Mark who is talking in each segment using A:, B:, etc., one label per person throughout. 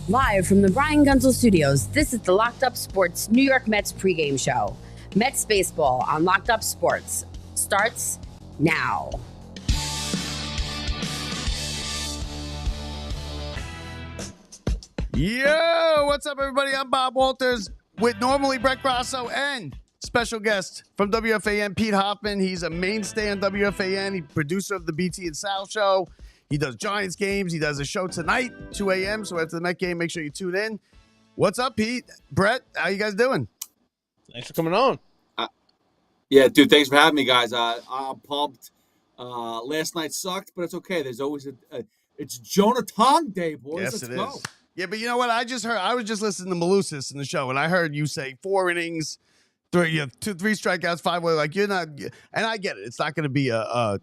A: Live from the Brian Gunzel Studios, this is the Locked Up Sports New York Mets pregame show. Mets baseball on Locked Up Sports starts now.
B: Yo, what's up, everybody? I'm Bob Walters with normally Brett Grasso and special guest from WFAN, Pete Hoffman. He's a mainstay on WFAN. He's producer of the BT and Sal show. He does Giants games. He does a show tonight, 2 a.m. So after the Met game, make sure you tune in. What's up, Pete? Brett, how you guys doing?
C: Thanks for coming on.
D: Yeah, dude, thanks for having me, guys. I'm pumped. Last night sucked, but it's okay. There's always it's Jonah Tong Day, boys.
B: Yes,
D: Let's
B: it
D: go.
B: is. Yeah, but you know what? I was just listening to Malusis in the show, and I heard you say 4 innings, 3 strikeouts, 5 away. Like you're not, and I get it. It's not going to be a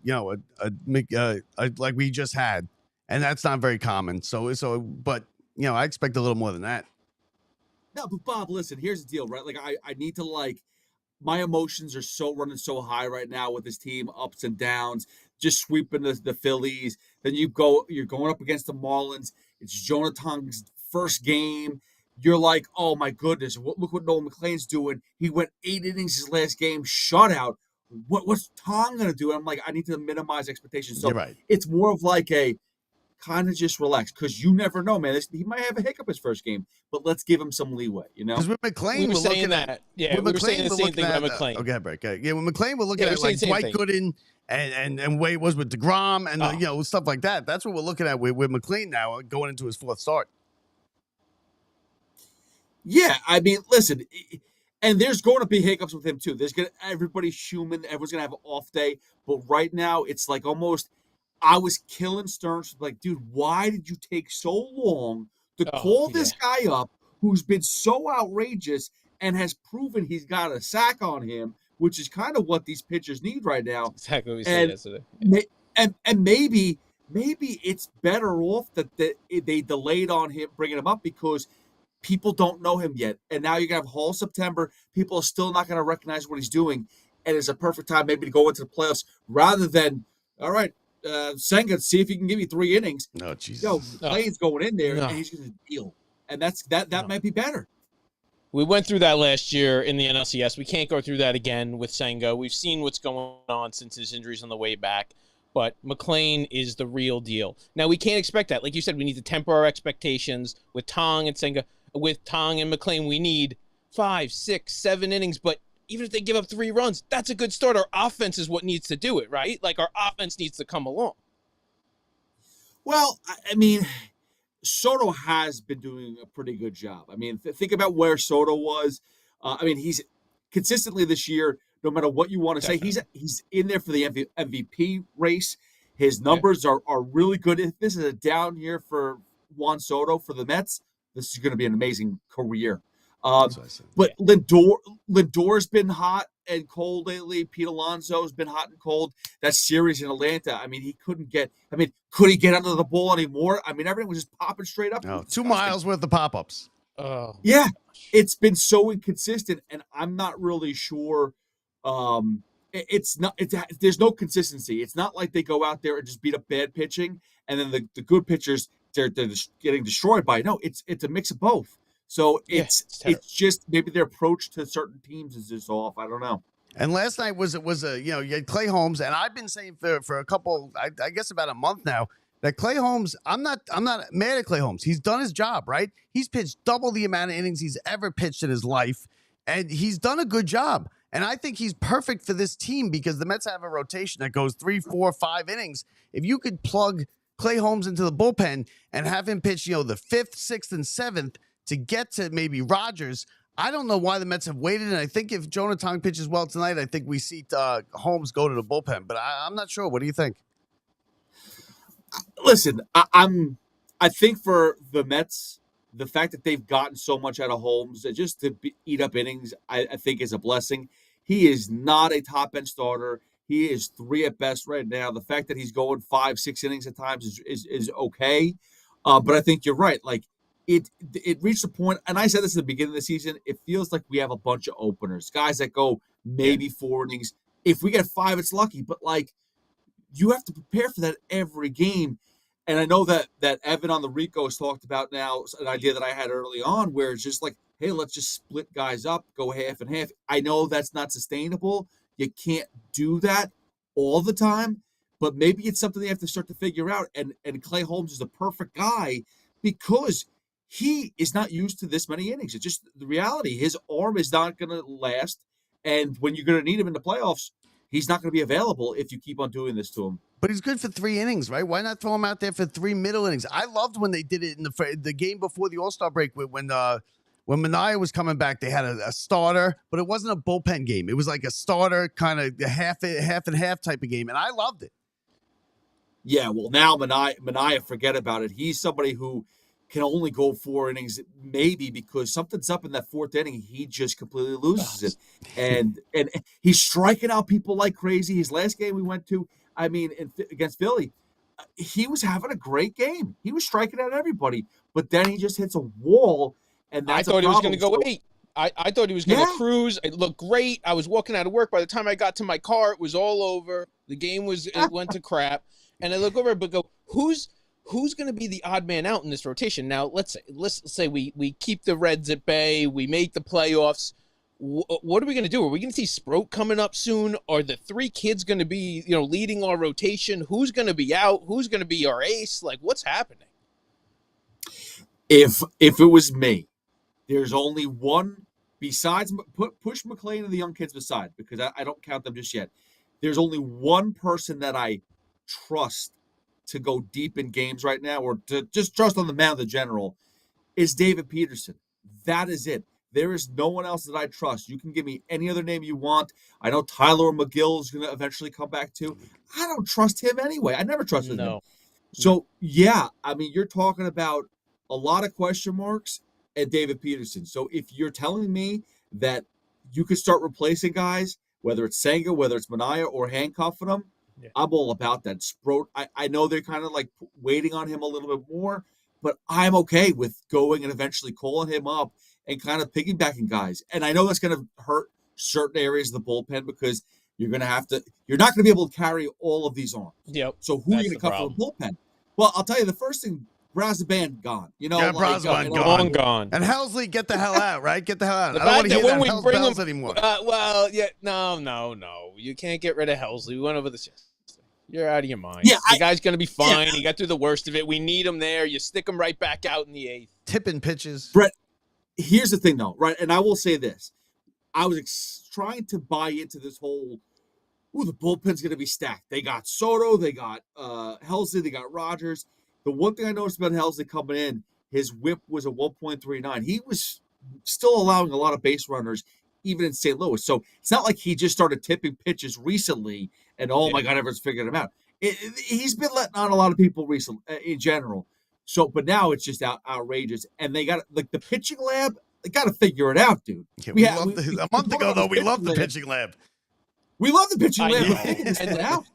B: like we just had, and that's not very common. But I expect a little more than that.
D: No, but Bob, listen. Here's the deal, right? Like I need to my emotions are running so high right now with this team, ups and downs, just sweeping the Phillies. Then you're going up against the Marlins. It's Jonah Tong's first game. You're like, oh my goodness, look what Nolan McLean's doing. He went 8 innings his last game, shutout. What's Tong gonna do? And I'm like, I need to minimize expectations. So
B: Right.
D: It's more of like a kind of just relax, because you never know, man. He might have a hiccup his first game, but let's give him some leeway,
B: Because with McLean,
C: We were saying
B: looking
C: that.
B: at
C: Yeah, we were saying the same thing about McLean.
B: Okay, Brett. Yeah, with McLean, we're looking at like Dwight Gooden and way it was with DeGrom and stuff like that. That's what we're looking at with McLean now, going into his 4th start.
D: Yeah, I mean, listen, and there's going to be hiccups with him too. Everybody's human. Everyone's gonna have an off day, but right now it's like almost. I was killing Stearns. Like, dude, why did you take so long to call this guy up who's been so outrageous and has proven he's got a sack on him, which is kind of what these pitchers need right now.
C: Exactly what we said yesterday.
D: And maybe it's better off that they delayed on him bringing him up, because people don't know him yet. And now you're going to have whole September. People are still not going to recognize what he's doing. And it's a perfect time maybe to go into the playoffs rather than, all right, Senga, see if he can give you 3 innings.
B: No, Jesus.
D: McLean's going in there and he's going to deal. And that might be better.
C: We went through that last year in the NLCS. We can't go through that again with Senga. We've seen what's going on since his injuries on the way back. But McLean is the real deal. Now, we can't expect that. Like you said, we need to temper our expectations with Tong and Senga. With Tong and McLean, we need 5, 6, 7 innings. But even if they give up 3 runs, that's a good start. Our offense is what needs to do it, right? Like, our offense needs to come along.
D: Well, I mean, Soto has been doing a pretty good job. I mean, think about where Soto was. He's consistently this year, no matter what you want to say, he's in there for the MVP race. His numbers are really good. If this is a down year for Juan Soto for the Mets, this is going to be an amazing career. But Lindor's been hot and cold lately. Pete Alonso has been hot and cold. That series in Atlanta, I mean, could he get under the ball anymore? I mean, everything was just popping straight up.
B: No, 2 miles worth of pop-ups.
C: Oh,
D: yeah, it's been so inconsistent, and I'm not really sure. There's no consistency. It's not like they go out there and just beat up bad pitching, and then the good pitchers they're getting destroyed by. No, it's a mix of both. So it's just maybe their approach to certain teams is just off. I don't know.
B: And last night you had Clay Holmes, and I've been saying for a couple, I guess about a month now, that Clay Holmes, I'm not mad at Clay Holmes. He's done his job, right? He's pitched double the amount of innings he's ever pitched in his life, and he's done a good job. And I think he's perfect for this team because the Mets have a rotation that goes 3, 4, 5 innings. If you could plug Clay Holmes into the bullpen and have him pitch, the 5th, 6th, and 7th to get to maybe Rogers, I don't know why the Mets have waited. And I think if Jonah Tong pitches well tonight, I think we see Holmes go to the bullpen. But I'm not sure. What do you think?
D: Listen, I think for the Mets, the fact that they've gotten so much out of Holmes, just to eat up innings, I think is a blessing. He is not a top-end starter. He is 3 at best right now. The fact that he's going 5, 6 innings at times is okay. But I think you're right. Like, it reached a point, and I said this at the beginning of the season, it feels like we have a bunch of openers, guys that go maybe 4 innings. If we get 5, it's lucky. But, like, you have to prepare for that every game. And I know that Evan on the Rico has talked about now an idea that I had early on where it's just like, hey, let's just split guys up, go half and half. I know that's not sustainable. You can't do that all the time, but maybe it's something they have to start to figure out. And Clay Holmes is the perfect guy because he is not used to this many innings. It's just the reality. His arm is not going to last. And when you're going to need him in the playoffs, he's not going to be available if you keep on doing this to him.
B: But he's good for 3 innings, right? Why not throw him out there for 3 middle innings? I loved when they did it in the game before the All-Star break when Manaea was coming back. They had a starter, but it wasn't a bullpen game. It was like a starter kind of half and half type of game, and I loved it.
D: Yeah, well, now Manaea, forget about it. He's somebody who can only go 4 innings, maybe because something's up in that 4th inning. He just completely loses it, and he's striking out people like crazy. His last game we went to, I mean, against Philly, he was having a great game. He was striking out everybody, but then he just hits a wall, and that's
C: I thought he was going to go
D: So-
C: 8. I thought he was going to cruise. It looked great. I was walking out of work. By the time I got to my car, it was all over. The game it went to crap. And I look over but go, who's going to be the odd man out in this rotation? Now, let's say we keep the Reds at bay. We make the playoffs. What are we going to do? Are we going to see Sproat coming up soon? Are the 3 kids going to be, leading our rotation? Who's going to be out? Who's going to be our ace? Like, what's happening?
D: If it was me, there's only one besides push McClain and the young kids aside because I don't count them just yet. There's only one person that I trust to go deep in games right now, or to just trust on the mound in general, is David Peterson. That is it. There is no one else that I trust. You can give me any other name you want. I know Tyler McGill is going to eventually come back too. I don't trust him anyway. I never trusted him. So, yeah, I mean, you're talking about a lot of question marks and David Peterson. So if you're telling me that you could start replacing guys, whether it's Senga, whether it's Manaea, or handcuffing them, I'm all about that. Sproat, I know they're kind of like waiting on him a little bit more, but I'm okay with going and eventually calling him up and kind of piggybacking guys. And I know that's going to hurt certain areas of the bullpen because you're not going to be able to carry all of these arms.
C: Yep.
D: So who are you going to cut from the bullpen? Well, I'll tell you, the first thing, Brazaban gone.
C: Long gone.
B: And Helsley, get the hell out, right? Get the hell out.
C: The
B: I don't want to
C: fact
B: hear
C: that
B: that
C: when we bring
B: bells
C: him-
B: anymore.
C: No. You can't get rid of Helsley. We went over this yesterday. You're out of your mind.
D: Yeah,
C: the guy's going to be fine. He got through the worst of it. We need him there. You stick him right back out in the 8th.
B: Tipping pitches.
D: Brett, here's the thing, though, right? And I will say this. I was trying to buy into this whole, the bullpen's going to be stacked. They got Soto. They got Helsley. They got Rogers. The one thing I noticed about Helsley coming in, his whip was a 1.39. He was still allowing a lot of base runners, even in St. Louis. So it's not like he just started tipping pitches recently and, my God, everyone's figured him out. He's been letting on a lot of people recently in general. So, but now it's just outrageous. And they got, like, the pitching lab, they got to figure it out, dude.
B: Yeah, a month ago, though, we loved the pitching lab.
D: We love the pitching
C: I
D: lab.
C: know.
D: But they can figure it out.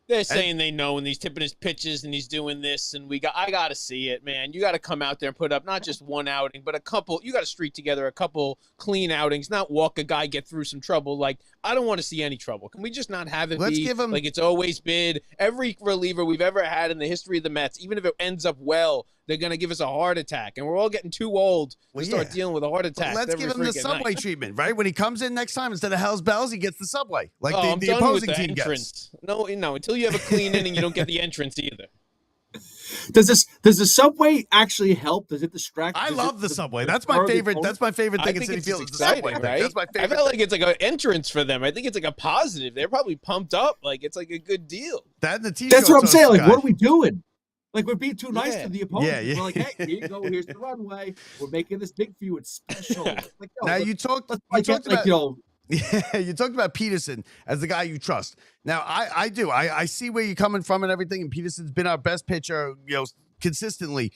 C: They're saying they know, and he's tipping his pitches, and he's doing this, and I got to see it, man. You got to come out there and put up not just one outing, but a couple. You got to streak together a couple clean outings, not walk a guy, get through some trouble. Like, I don't want to see any trouble. Can we just not have it
B: Let's
C: be
B: give him-
C: like it's always been? Every reliever we've ever had in the history of the Mets, even if it ends up well, they're going to give us a heart attack, and we're all getting too old to start dealing with a heart attack.
B: Let's give him the subway treatment, right? When he comes in next time, instead of Hell's Bells, he gets the subway, like
C: I'm
B: the
C: done
B: opposing
C: with the
B: team
C: entrance.
B: gets.
C: No, until you have a clean inning, you don't get the entrance either.
D: Does the subway actually help? Does it distract?
B: I
D: Does
B: love
D: it-
B: the
D: does
B: subway.
D: it
B: That's my
D: deter the
B: favorite.
D: opponent?
B: That's my favorite
C: I
B: thing in
C: think
B: City
C: it's
B: Field. Is the
C: exciting,
B: subway.
C: right?
B: That's my
C: I
B: favorite.
C: felt like it's like an entrance for them. I think it's like a positive. They're probably pumped up. Like it's like a good deal.
B: That and the T-shirt.
D: That's what I'm saying. Like, what are we doing? Like, we're being too nice
C: Yeah.
D: to the opponent.
B: Yeah, yeah.
D: We're like, hey, here you go. Here's the runway. We're making this big for you. It's special. Like, no,
B: Now
D: let's-
B: you talked.
D: let's
B: You
D: like,
B: talked
D: like,
B: about.
D: you know,
B: Yeah, you talked about Peterson as the guy you trust. Now, I do. I see where you're coming from and everything, and Peterson's been our best pitcher, consistently.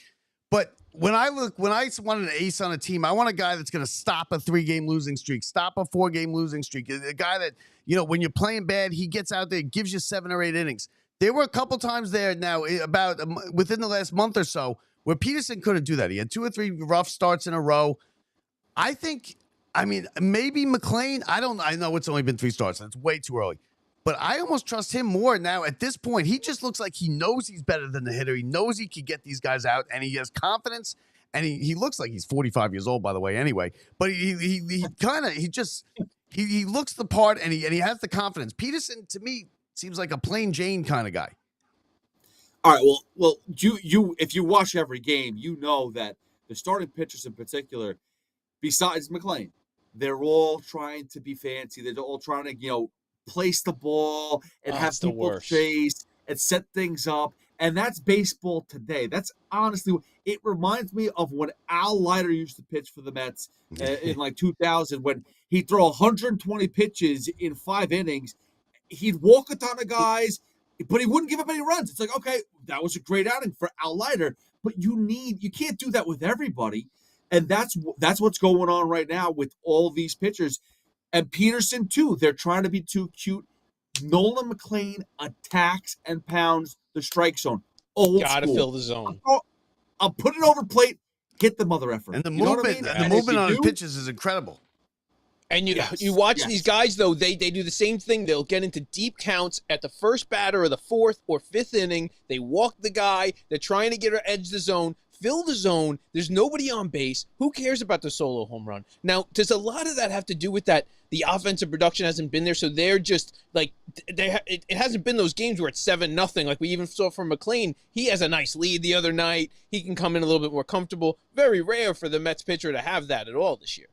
B: But when I want an ace on a team, I want a guy that's going to stop a 3-game losing streak, stop a 4-game losing streak. A guy that, when you're playing bad, he gets out there, gives you 7 or 8 innings. There were a couple times there now, about within the last month or so, where Peterson couldn't do that. He had 2 or 3 rough starts in a row. I mean, maybe McClain. I know it's only been 3 starts. That's way too early. But I almost trust him more now at this point. He just looks like he knows he's better than the hitter. He knows he could get these guys out, and he has confidence. And he looks like he's 45 years old, by the way, anyway. But he looks the part, and he has the confidence. Peterson, to me, seems like a plain Jane kind of guy.
D: All right, well, you if you watch every game, you know that the starting pitchers in particular, besides McLean, they're all trying to be fancy. They're all trying to, place the ball and have people chase and set things up. And that's baseball today. That's honestly, it reminds me of when Al Leiter used to pitch for the Mets in like 2000, when he'd throw 120 pitches in 5 innings. He'd walk a ton of guys, but he wouldn't give up any runs. It's like, okay, that was a great outing for Al Leiter, but you can't do that with everybody. And that's what's going on right now with all these pitchers. And Peterson, too. They're trying to be too cute. Nolan McLean attacks and pounds the strike zone.
C: Gotta fill the zone.
D: I'll put it over plate, hit the mother effer.
B: And the movement on his pitches is incredible.
C: And you watch these guys, though, they do the same thing. They'll get into deep counts at the first batter of the 4th or 5th inning. They walk the guy. They're trying to get her edge the zone, fill the zone. There's nobody on base. Who cares about the solo home run? Now, does a lot of that have to do with that the offensive production hasn't been there, so they're just like it hasn't been those games where it's 7-0 like we even saw from McLean. He has a nice lead the other night. He can come in a little bit more comfortable. Very rare for the Mets pitcher to have that at all this year.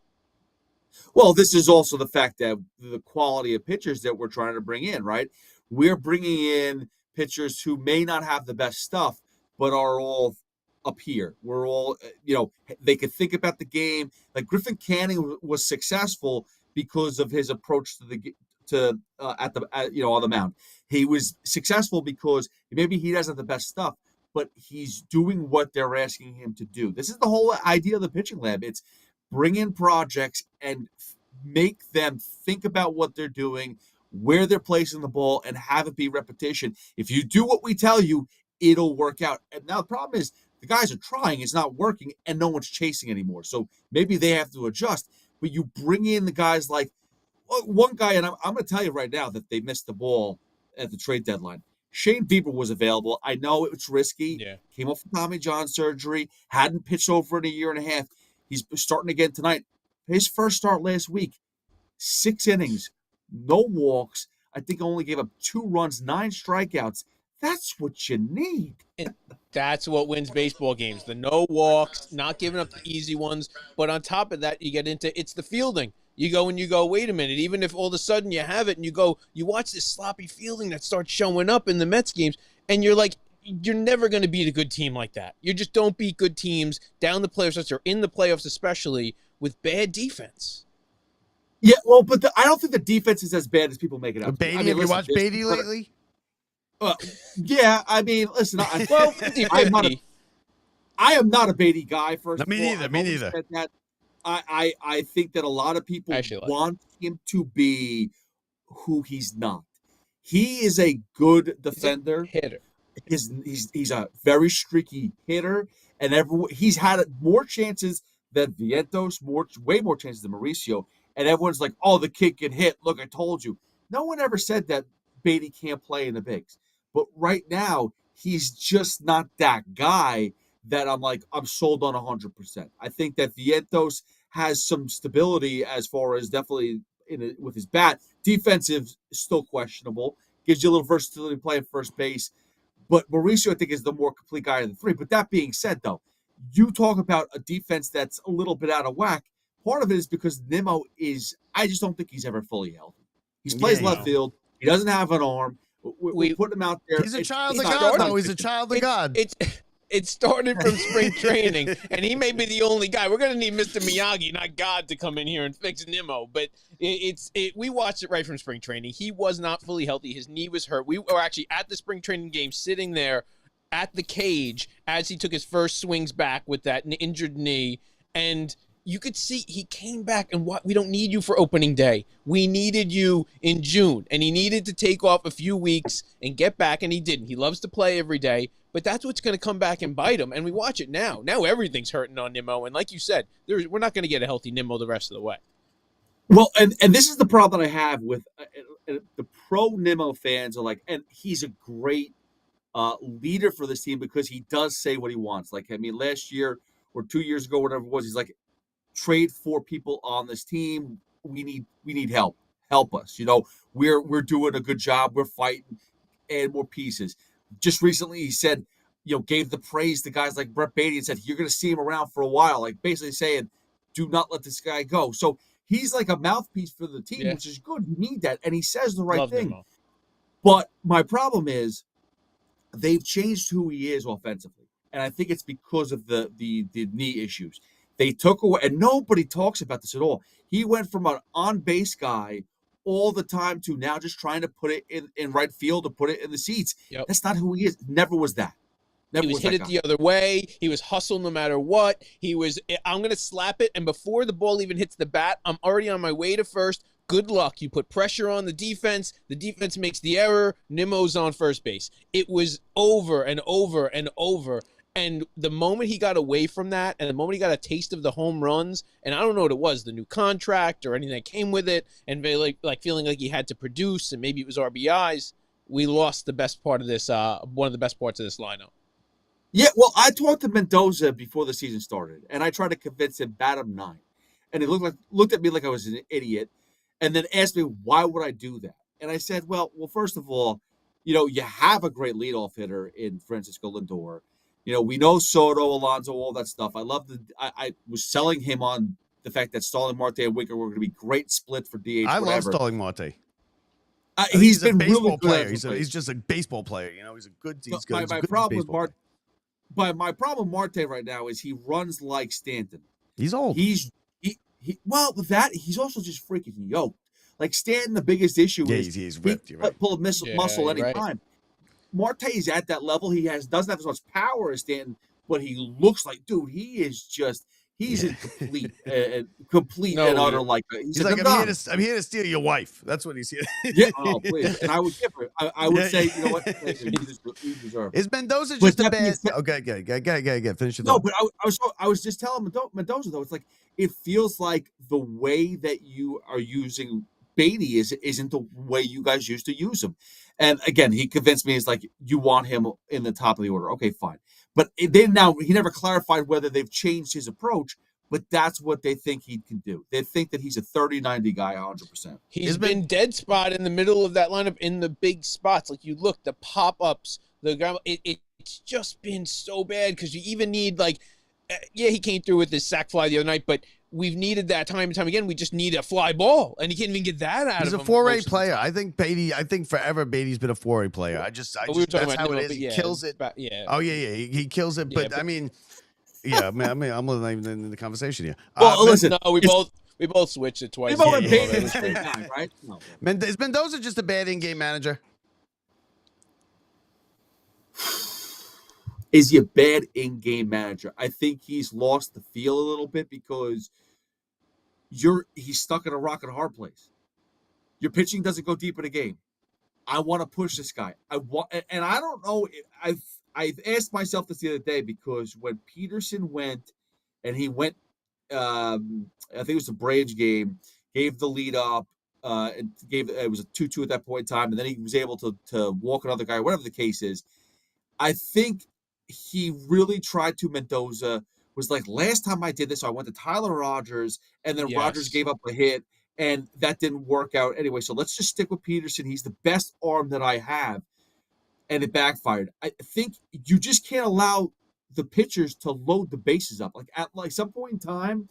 D: Well, this is also the fact that the quality of pitchers that we're trying to bring in, right? We're bringing in pitchers who may not have the best stuff, but are all up here. We're all, they could think about the game. Like Griffin Canning was successful because of his approach on the mound. He was successful because maybe he doesn't have the best stuff, but he's doing what they're asking him to do. This is the whole idea of the pitching lab. It's bring in projects and make them think about what they're doing, where they're placing the ball, and have it be repetition. If you do what we tell you, it'll work out. And now the problem is the guys are trying, it's not working, and no one's chasing anymore. So maybe they have to adjust. But you bring in the guys like one guy, and I'm going to tell you right now that they missed the ball at the trade deadline. Shane Bieber was available. I know it's risky.
C: Yeah.
D: Came off Tommy John surgery, hadn't pitched over in a year and a half. He's starting again tonight. His first start last week, 6 innings, no walks. I think only gave up 2 runs, 9 strikeouts. That's what you need.
C: That's what wins baseball games. The no walks, not giving up the easy ones. But on top of that, you get into it's the fielding. You go and you go, wait a minute, even if all of a sudden you have it and you watch this sloppy fielding that starts showing up in the Mets games, and you're like, you're never going to beat a good team like that. You just don't beat good teams down the playoffs or in the playoffs, especially with bad defense.
D: Yeah, well, but I don't think the defense is as bad as people make it out.
B: Beatty, have you watched Beatty lately?
D: Yeah, I mean, listen. I am not a Beatty guy.
B: Me neither.
D: I think that a lot of people want him to be who he's not. He is a good defender.
C: Hitter.
D: He's a very streaky hitter, and he's had more chances than Vientos, way more chances than Mauricio. And everyone's like, "Oh, the kid can hit." Look, I told you. No one ever said that Beatty can't play in the bigs. But right now, he's just not that guy that I'm sold on 100%. I think that Vientos has some stability as far as definitely with his bat. Defensive is still questionable. Gives you a little versatility playing first base. But Mauricio, I think, is the more complete guy of the 3. But that being said, though, you talk about a defense that's a little bit out of whack. Part of it is because Nimmo I just don't think he's ever fully healthy. He plays left field. He doesn't have an arm. We put him out there.
B: He's a child of God, though. He's a child of God.
C: It started from spring training, and he may be the only guy. We're going to need Mr. Miyagi, not God, to come in here and fix Nimmo. But we watched it right from spring training. He was not fully healthy. His knee was hurt. We were actually at the spring training game sitting there at the cage as he took his first swings back with that injured knee. And you could see he came back, and we don't need you for opening day. We needed you in June, and he needed to take off a few weeks and get back, and he didn't. He loves to play every day, but that's what's going to come back and bite him, and we watch it now. Now everything's hurting on Nimmo, and like you said, we're not going to get a healthy Nimmo the rest of the way.
D: Well, and this is the problem that I have with the pro Nimmo fans are like, and he's a great leader for this team because he does say what he wants. Like, I mean, last year or 2 years ago, whatever it was, he's like, trade for people on this team. We need help. Help us. We're doing a good job. We're fighting. Add more pieces. Just recently, he said, gave the praise to guys like Brett Beatty and said, you're going to see him around for a while. Like basically saying, do not let this guy go. So he's like a mouthpiece for the team, which is good. You need that. And he says the right thing. But my problem is they've changed who he is offensively. And I think it's because of the knee issues. They took away, and nobody talks about this at all. He went from an on-base guy all the time to now just trying to put it in right field or put it in the seats.
C: Yep.
D: That's not who he is. Never was that.
C: He was hit it the other way. He was hustle no matter what. I'm going to slap it, and before the ball even hits the bat, I'm already on my way to first. Good luck. You put pressure on the defense. The defense makes the error. Nimmo's on first base. It was over and over and over. And the moment he got away from that, and the moment he got a taste of the home runs, and I don't know what it was, the new contract or anything that came with it, and like feeling like he had to produce, and maybe it was RBIs, we lost the best part of this, one of the best parts of this lineup.
D: Yeah, well, I talked to Mendoza before the season started, and I tried to convince him bat him 9. And he looked at me like I was an idiot, and then asked me, why would I do that? And I said, well, first of all, you have a great leadoff hitter in Francisco Lindor. We know Soto, Alonso, all that stuff. I was selling him on the fact that Starling Marte and Winker were going to be great split for DH.
B: I love Starling Marte.
D: He's
B: been
D: a
B: baseball
D: really
B: player. He's just a baseball player. He's a good. He's good.
D: My problem with Marte right now is he runs like Stanton.
B: He's old.
D: Well, with that, he's also just freaking yoked. Like Stanton, the biggest issue is
B: he's ripped. You're right.
D: Pull a muscle anytime. Right. Marte is at that level. He doesn't have as much power as Stanton, but he looks like, dude, he's in complete and utter like.
B: He's like, I'm here to steal your wife. That's what he's here.
D: Yeah, oh please. And I would give her. I would say, you know what? You deserve it.
B: Is Mendoza just a bad? Okay, good. Finish it.
D: No, but I was just telling Mendoza though. It's like it feels like the way that you are using Beatty isn't the way you guys used to use him. And again, he convinced me. It's like you want him in the top of the order. Okay, fine. But he never clarified whether they've changed his approach. But that's what they think he can do. They think that he's a 30-90 guy 100%.
C: He's been dead spot in the middle of that lineup in the big spots. Like you look, the pop-ups, the guy. It's just been so bad because you even need he came through with his sac fly the other night, but we've needed that time and time again. We just need a fly ball, and he can't even get that out of him.
B: He's a 4A player. I think forever Beatty's been a 4A player. That's how it is. He kills it. Oh yeah. He kills it. But I mean, yeah, man. I'm not even in the conversation here.
C: Well, listen, no, we both switched it twice.
D: We both right? No.
B: Is Mendoza just a bad in-game manager?
D: Is he a bad in-game manager? I think he's lost the feel a little bit because he's stuck in a rock and a hard place. Your pitching doesn't go deep in a game. I want to push this guy. And I don't know. I've asked myself this the other day because when Peterson went, and he went, I think it was the Braves game, gave the lead up, it was a 2-2 at that point in time, and then he was able to walk another guy, whatever the case is. I think he really tried to Mendoza, was like, last time I did this, I went to Tyler Rogers, and then Rogers gave up a hit, and that didn't work out anyway. So let's just stick with Peterson. He's the best arm that I have, and it backfired. I think you just can't allow the pitchers to load the bases up. Like at some point in time,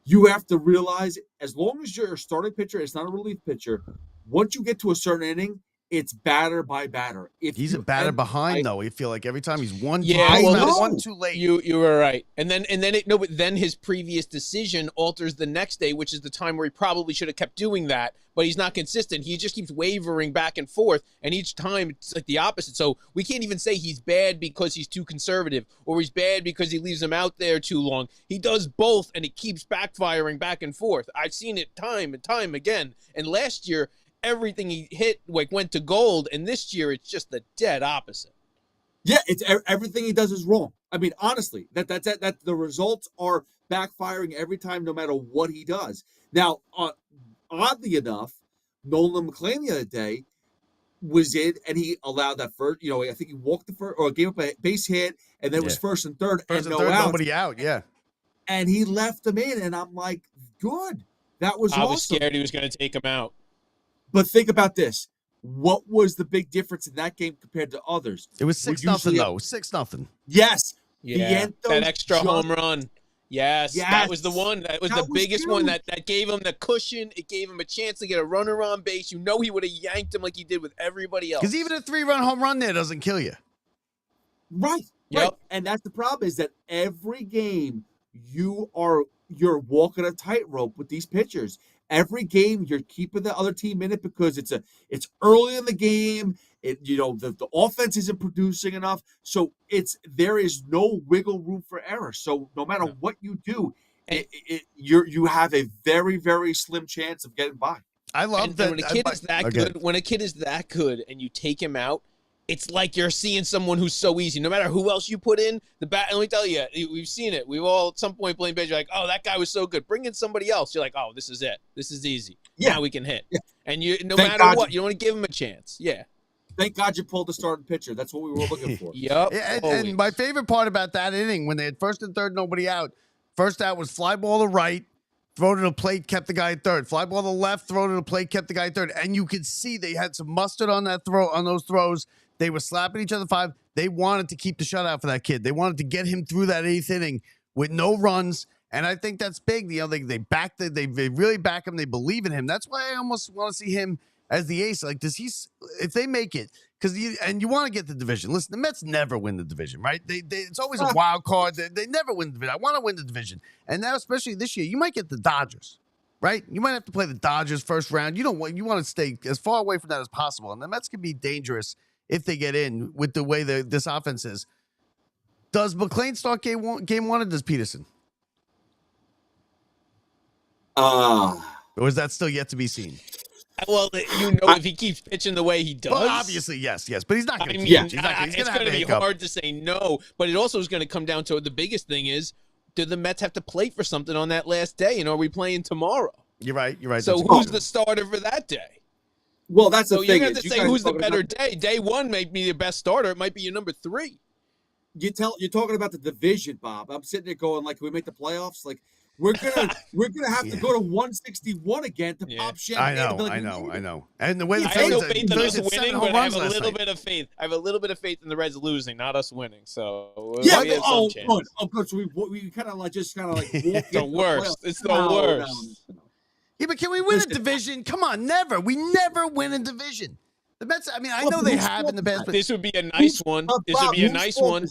D: you have to realize, as long as you're a starting pitcher, it's not a relief pitcher. Once you get to a certain inning, it's batter by batter.
B: He's a batter behind, though. You feel like every time he's one too late.
C: You were right. And then his previous decision alters the next day, which is the time where he probably should have kept doing that, but he's not consistent. He just keeps wavering back and forth, and each time it's like the opposite. So we can't even say he's bad because he's too conservative, or he's bad because he leaves him out there too long. He does both, and it keeps backfiring back and forth. I've seen it time and time again. And last year, everything he hit went to gold, and this year it's just the dead opposite.
D: Yeah, it's everything he does is wrong. I mean, honestly, that the results are backfiring every time, no matter what he does. Now, oddly enough, Nolan McClain the other day was in, and he allowed that first. I think he walked the first, or gave up a base hit, and then it was first and third,
B: First
D: and
B: and
D: no
B: third,
D: outs.
B: nobody out. Yeah,
D: And he left them in, and I'm like, good. That was awesome.
C: I was scared he was going to take him out.
D: But think about this. What was the big difference in that game compared to others?
B: it was 6-0 though. 6-0.
D: Yes.
C: Yeah,
D: Vientos
C: that extra home run. Yes, that was the
D: Yes.
C: one. That was
D: That
C: the
D: was
C: biggest one
D: huge.
C: that gave him the cushion. It gave him a chance to get a runner on base. He would have yanked him like he did with everybody else.
B: Because even a 3-run home run there doesn't kill you.
D: Right.
C: Yep.
D: Right. And that's the problem, is that every game you're walking a tightrope with these pitchers. Every game you're keeping the other team in it because it's early in the game. The offense isn't producing enough. So there is no wiggle room for error. So no matter what you do, you have a very, very slim chance of getting by.
B: I love that.
C: And when a kid is that good, when a kid is that good and you take him out, it's like you're seeing someone who's so easy. No matter who else you put in the bat, and let me tell you, we've seen it. We've all at some point playing baseball. You're like, oh, that guy was so good. Bring in somebody else. You're like, oh, this is it. This is easy.
D: Yeah.
C: Now we can hit.
D: Yeah.
C: And no
D: Thank
C: matter
D: God
C: what, you don't want to give him a chance. Yeah.
D: Thank God you pulled the starting pitcher. That's what we were looking for.
C: Yep.
B: Yeah, and my favorite part about that inning, when they had first and third, nobody out. First out was fly ball to right, throw to the plate, kept the guy at third. Fly ball to the left, throw to the plate, kept the guy at third. And you could see they had some mustard on those throws. They were slapping each other 5. They wanted to keep the shutout for that kid. They wanted to get him through that 8th inning with no runs. And I think that's big. They really back him. They believe in him. That's why I almost want to see him as the ace. Like, if they make it, you want to get the division. Listen, the Mets never win the division, right? It's always a wild card. They never win the division. I want to win the division. And now, especially this year, you might get the Dodgers, right? You might have to play the Dodgers first round. You want to stay as far away from that as possible. And the Mets can be dangerous if they get in with the way this offense is. Does McClain start game one, or does Peterson?
D: Uh,
B: Or is that still yet to be seen?
C: Well, if he keeps pitching the way he does.
B: Well, obviously, yes. But he's not going to
C: I mean,
B: keep.
C: It's going to be hard to say no, but it also is going to come down to the biggest thing is, do the Mets have to play for something on that last day? And are we playing tomorrow?
B: You're right.
C: So who's the starter for that day?
D: Well, that's the
C: so
D: thing.
C: You have to say who's the better day. Day one may be the best starter. It might be your number 3.
D: You're talking about the division, Bob. I'm sitting there going, like, can we make the playoffs? Like, we're gonna have to go to 161 again to pop champagne.
B: I know. And the way the
C: I have no
B: Phillies
C: faith in us winning, but I have a
B: last
C: little
B: night.
C: bit of faith. I have a little bit of faith in the Reds losing, not us winning. So
D: Yeah,
C: we have some chance.
D: good. So we kind of like
C: It's the worst. It's the worst.
B: Yeah, but can we win a division? Come on, never. We never win a division. The Mets. I mean, I know they have in the past, but
C: This would be a nice one. This would be a nice one.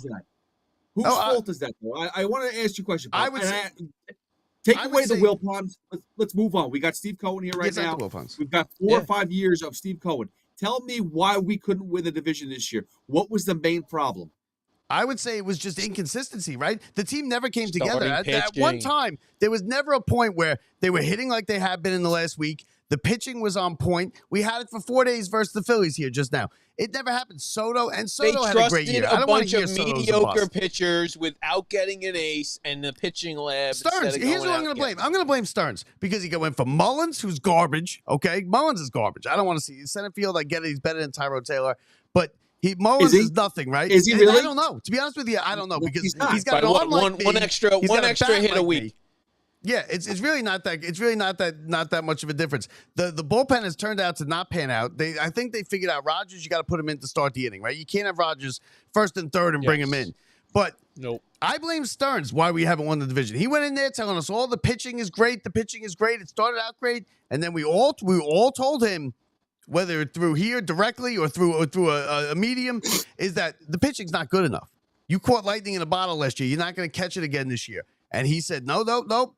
D: Whose fault is that, though? I want to ask you a question. Bob.
B: I would say.
D: Take away the Wilpons. Let's move on. We got Steve Cohen here right now. We've got 4 or 5 years of Steve Cohen. Tell me why we couldn't win the division this year. What was the main problem?
B: I would say it was just inconsistency, right? The team never came together. At one
C: pitching.
B: time, there was never a point where they were hitting like they have been in the last week. The pitching was on point. We had it for 4 days versus the Phillies here just now. It never happened. Soto had a great year.
C: They trusted a bunch of mediocre pitchers without getting an ace, and the pitching lab.
B: Stearns. Here's what I'm going to blame. I'm going to blame Stearns because he went for Mullins, who's garbage. Okay, Mullins is garbage. I don't want to see center field. I get it. He's better than Tyrod Taylor, but Mullins is nothing, right?
D: Is he really?
B: I don't know. To be honest with you, I don't know because he's got
C: one extra hit a week.
B: Yeah, it's really not that. It's really not that much of a difference. The bullpen has turned out to not pan out. I think they figured out Rodgers. You got to put him in to start the inning, right? You can't have Rodgers first and third and bring him in. But
C: nope.
B: I blame Stearns why we haven't won the division. He went in there telling us all the pitching is great. The pitching is great. It started out great, and then we all told him, whether through here directly or through a medium, is that the pitching's not good enough. You caught lightning in a bottle last year. You're not going to catch it again this year. And he said, no,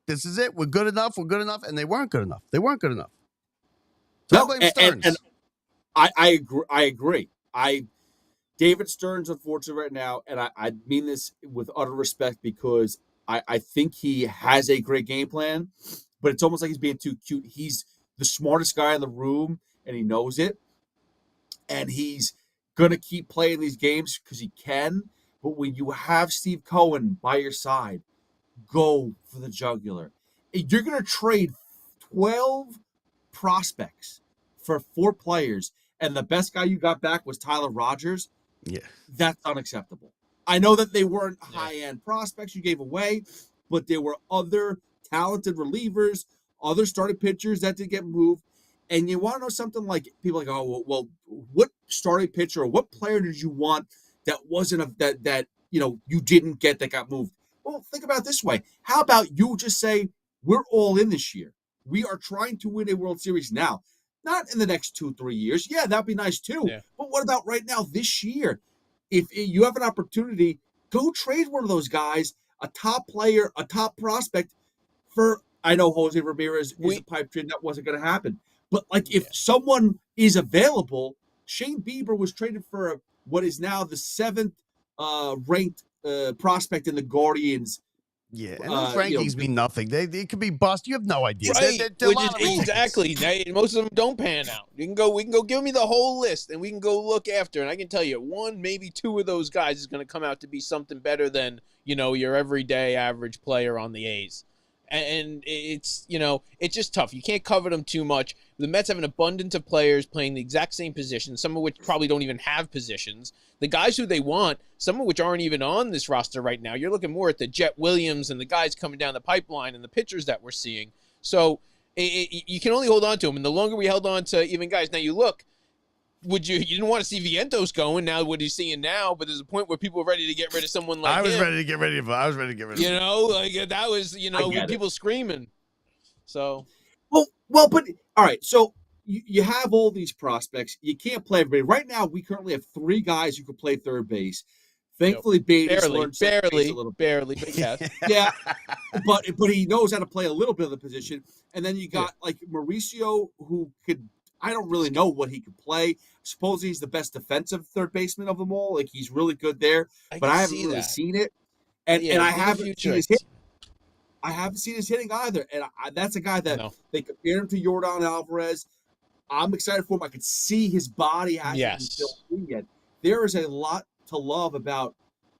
B: this is it. We're good enough. And they weren't good enough. So I blame Stearns.
D: And I agree. David Stearns, unfortunately, right now, and I mean this with utter respect because I think he has a great game plan, but it's almost like he's being too cute. He's the smartest guy in the room, and he knows it. And he's going to keep playing these games because he can. But when you have Steve Cohen by your side, go for the jugular. You're going to trade 12 prospects for 4 players, and the best guy you got back was Tyler Rogers.
B: Yeah.
D: That's unacceptable. I know that they weren't high-end prospects you gave away, but there were other talented relievers, other starting pitchers that did get moved. And you want to know something, like people like, oh, well, what starting pitcher or what player did you want that wasn't that you didn't get that got moved? Well, think about it this way. How about you just say, we're all in this year. We are trying to win a World Series now, not in the next 2-3 years. Yeah, that'd be nice too. Yeah. But what about right now, this year? If you have an opportunity, go trade one of those guys, a top player, a top prospect for, I know Jose Ramirez is a pipe dream. That wasn't going to happen. But if someone is available, Shane Bieber was traded for what is now the 7th ranked prospect in the Guardians.
B: Yeah, and those rankings mean nothing. They could be bust. You have no idea.
C: Right. Exactly. Most of them don't pan out. We can go give me the whole list, and we can go look after. And I can tell you, 1, maybe 2 of those guys is going to come out to be something better than your everyday average player on the A's. And it's it's just tough. You can't cover them too much. The Mets have an abundance of players playing the exact same position, some of which probably don't even have positions. The guys who they want, some of which aren't even on this roster right now. You're looking more at the Jet Williams and the guys coming down the pipeline and the pitchers that we're seeing. So you can only hold on to them. And the longer we held on to even guys, now you look, you didn't want to see Vientos going. Now what he's seeing now, but there's a point where people are ready to get rid of someone like him.
B: I was ready to get rid of him.
C: That was with people screaming. So
D: well, but all right. So you have all these prospects. You can't play everybody right now. We currently have 3 guys who could play third base. Thankfully, Beatty's learned
C: barely,
D: a little
C: barely, but yes.
D: Yeah, but he knows how to play a little bit of the position. And then you got like Mauricio, who could. I don't really know what he could play. Suppose he's the best defensive third baseman of them all. Like, he's really good there, but I haven't really seen it. And I haven't seen his hit. I haven't seen his hitting either. And that's a guy that they compare him to Yordan Alvarez. I'm excited for him. I could see his body hasn't been filled in yet. There is a lot to love about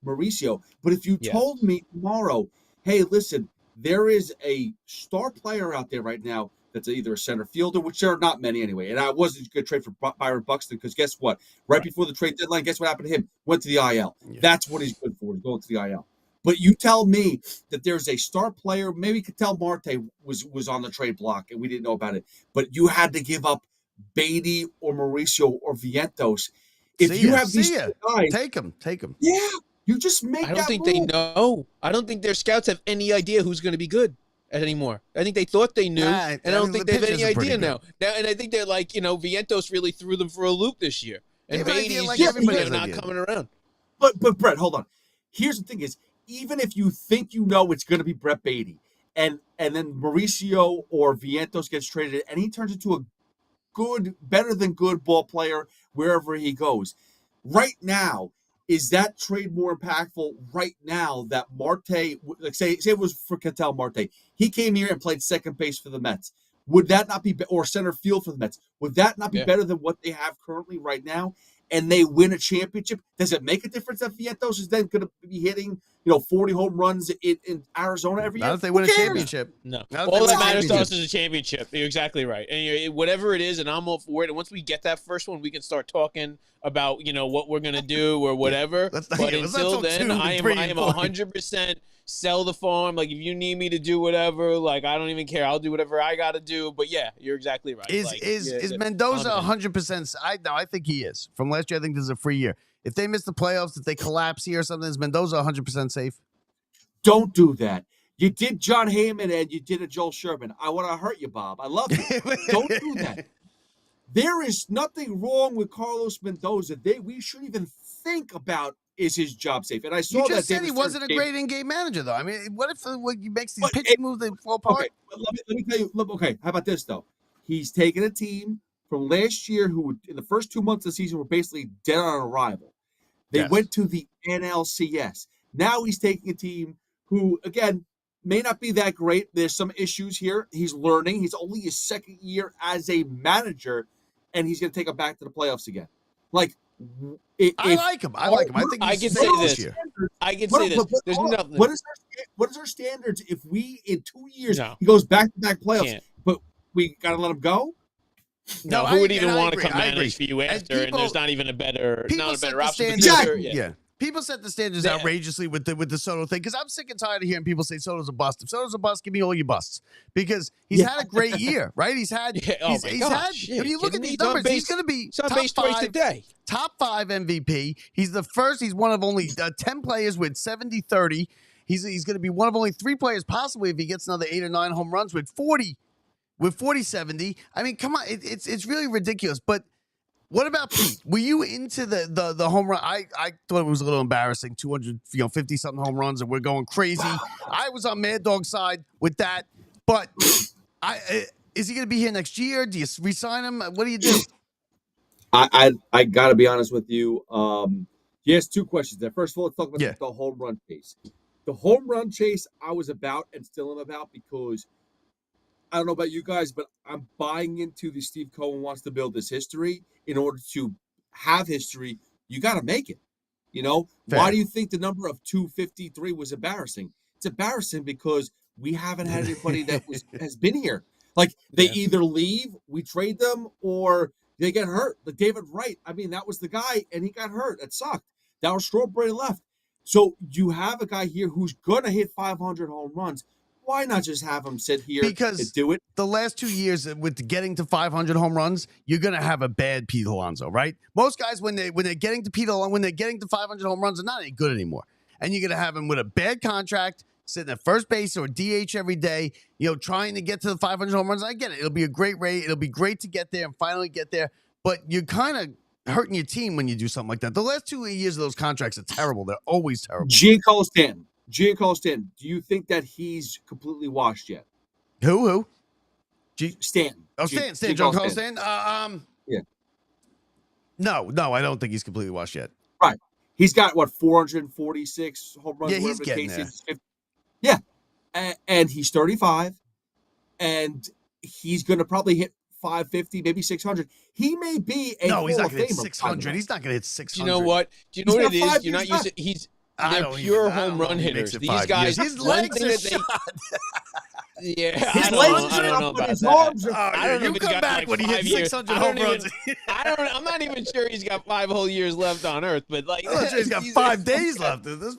D: Mauricio. But if you told me tomorrow, hey, listen, there is a star player out there right now that's either a center fielder, which there are not many anyway. And I wasn't going to trade for Byron Buxton because guess what? Right before the trade deadline, guess what happened to him? Went to the IL. Yeah. That's what he's good for, going to the IL. But you tell me that there's a star player, maybe Ketel Marte was on the trade block and we didn't know about it, but you had to give up Beatty or Mauricio or Vientos. If you have these guys,
B: take them.
D: Yeah, you just make.
C: I don't think they know. I don't think their scouts have any idea who's going to be good anymore. I think they thought they knew, and I don't think they have any idea now. And I think they're like, Vientos really threw them for a loop this year, and Beatty's not coming around.
D: But Brett, hold on. Here's the thing: is even if you think it's going to be Brett Beatty, and then Mauricio or Vientos gets traded, and he turns into a good, better than good ball player wherever he goes. Right now, is that trade more impactful right now that Marte, like say it was for Ketel Marte, he came here and played second base for the Mets. Would that not be, or center field for the Mets? Would that not be better than what they have currently right now? And they win a championship. Does it make a difference that Vientos is then going to be hitting, 40 home runs in Arizona every year?
B: Not if they win a championship.
C: No. All that matters to us is a championship. You're exactly right. And whatever it is, and I'm all for it. And once we get that first one, we can start talking about, what we're going to do or whatever. But until then, I am 100% sell the farm. Like, if you need me to do whatever, like, I don't even care. I'll do whatever I got to do. But yeah, you're exactly right.
B: Is Mendoza 100%? I think he is. From last year, I think this is a free year. If they miss the playoffs, if they collapse here or something, is Mendoza 100% safe?
D: Don't do that. You did John Heyman and you did a Joel Sherman. I want to hurt you, Bob. I love you. Don't do that. There is nothing wrong with Carlos Mendoza. We shouldn't even think about, is his job safe? And I saw
B: you just said he wasn't a great in-game manager, though. I mean, what if he makes these pitching moves that fall apart?
D: Okay, let me tell you. Okay, how about this, though? He's taken a team from last year who, in the first 2 months of the season, were basically dead on arrival. They went to the NLCS. Now he's taking a team who, again, may not be that great. There's some issues here. He's learning. He's only his second year as a manager, and he's going to take them back to the playoffs again. Like,
B: I like him. I like him. I think
C: I can say this. I can say this. There's nothing.
D: what is our standards if we in 2 years
C: No.
D: he goes back-to-back playoffs,
C: Can't.
D: but we got to let him go?
C: No,
B: No,
C: who would
B: I
C: even want to
B: agree,
C: come
B: I agree.
C: manage for you
B: And
C: after? And there's not even a better
B: set the
C: option.
B: standards.
D: Exactly.
B: Yeah. People set the standards
C: Yeah.
B: outrageously with the Soto thing because I'm sick and tired of hearing people say Soto's a bust. If Soto's a bust, give me all your busts because he's had a great year, right? He's had.
C: Yeah. Oh
B: he's,
C: my
B: he's
C: gosh.
B: had.
C: Shit,
B: When you look at
C: kidding me?
B: these
C: He's on
B: numbers,
C: base-
B: he's going to be
C: He's on
B: top
C: base twice a
B: five.
C: day.
B: Top 5 MVP. He's the first. He's one of only 10 players with 70-30. He's going to be one of only 3 players possibly if he gets another 8 or 9 home runs with 40-70. I mean, come on, it's really ridiculous. But what about Pete? Were you into the home run? I thought it was a little embarrassing. 250 something home runs, and we're going crazy. I was on Mad Dog's side with that. But is he going to be here next year? Do you re-sign him? What do you do?
D: I got to be honest with you. He has 2 questions there. First of all, let's talk about the home run chase. The home run chase I was about and still am about because I don't know about you guys, but I'm buying into the Steve Cohen wants to build this history. In order to have history, you got to make it.
B: Fair.
D: Why do you think the number of 253 was embarrassing? It's embarrassing because we haven't had anybody that has been here. Like they either leave, we trade them, or they get hurt. Like David Wright, I mean, that was the guy, and he got hurt. It sucked. Darryl Strawberry left. So you have a guy here who's going to hit 500 home runs. Why not just have him sit here and do it?
B: The last 2 years with getting to 500 home runs, you're going to have a bad Pete Alonso, right? Most guys, when they're getting to 500 home runs, are not any good anymore. And you're going to have him with a bad contract, sitting at first base or DH every day, trying to get to the 500 home runs. I get it. It'll be a great rate. It'll be great to get there and finally get there. But you're kind of hurting your team when you do something like that. The last 2 years of those contracts are terrible. They're always terrible.
D: Giancarlo Stanton, do you think that he's completely washed yet?
B: Who?
D: Stanton.
B: Giancarlo Stanton.
D: Yeah.
B: No, I don't think he's completely washed yet.
D: Right. He's got 446 home runs.
B: Yeah, he's getting there.
D: Yeah, and he's 35, and he's going to probably hit 550, maybe 600. He may be a
B: no, he's not
D: going
B: going
D: to
B: hit 600. He's not going to hit 600.
C: Do you know what? Do you know what it is? You're not used to. They're pure home run hitters. These guys,
B: his legs are shot.
C: Yeah,
D: his
C: I don't know about that. I don't know if
B: you
C: he's
B: come
C: got
B: back when he hits 600 home runs.
C: I'm not even sure he's got 5 whole years left on Earth, but like,
B: I'm not sure he's got 5 days left in this.